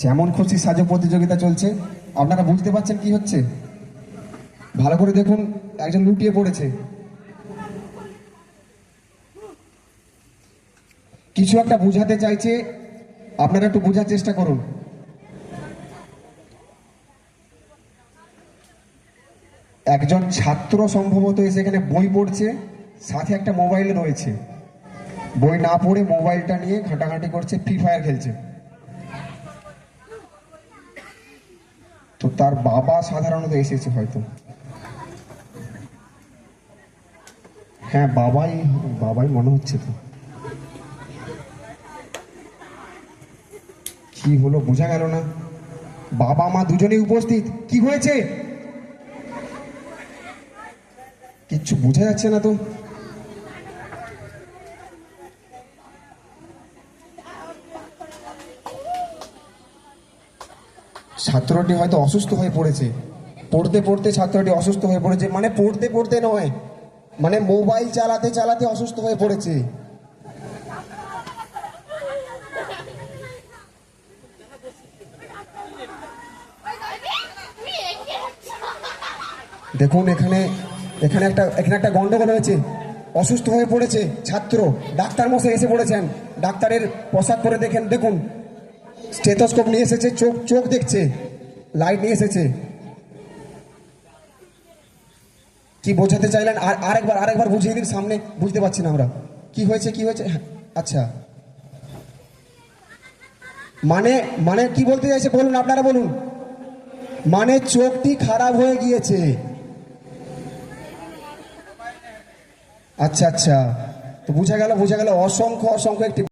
যেমন খুশি সাজো প্রতিযোগিতা চলছে। আপনারা বুঝতে পারছেন কি হচ্ছে? ভালো করে দেখুন, একজন লুটিয়ে পড়েছে। কিছু একটা বোঝাতে চাইছে, আপনারা একটু বোঝার চেষ্টা করুন। একজন ছাত্র সম্ভবত এসে এখানে বই পড়ছে, সাথে একটা মোবাইল রয়েছে। বই না পড়ে মোবাইলটা নিয়ে ঘাঁটাঘাঁটি করছে, ফ্রি ফায়ার খেলছে। তো তার বাবা সাধারণত এসেছে হয়তো। হ্যাঁ, বাবাই বাবাই মনে হচ্ছে। তো কি হলো বোঝা গেল না। বাবা মা দুজনেই উপস্থিত। কি হয়েছে কিচ্ছু বোঝা যাচ্ছে না তো। ছাত্রটি হয়তো অসুস্থ হয়ে পড়েছে। পড়তে পড়তে ছাত্রটি অসুস্থ হয়ে পড়েছে, মানে পড়তে পড়তে নয়, মানে মোবাইল চালাতে চালাতে অসুস্থ হয়ে পড়েছে। দেখুন এখানে এখানে একটা গন্ডগোল হয়েছে। অসুস্থ হয়ে পড়েছে ছাত্র, ডাক্তার মশাই এসে পড়েছেন। ডাক্তারের পোশাক পরে দেখুন, স্টেথোস্কোপ নিয়ে এসেছে, চোখ চোখ দেখছে, লাইট নিয়ে এসেছে। কি বোঝাতে চাইলেন আরেকবার বুঝিয়ে দিন, সামনে বুঝতে পারছি না আমরা। কি হয়েছে কি হয়েছে? হ্যাঁ, আচ্ছা, মানে মানে কি বলতে চাইছে বলুন, আপনারা বলুন। মানে চোখটি খারাপ হয়ে গিয়েছে। আচ্ছা আচ্ছা, তো বোঝা গেল অসংখ্য একটি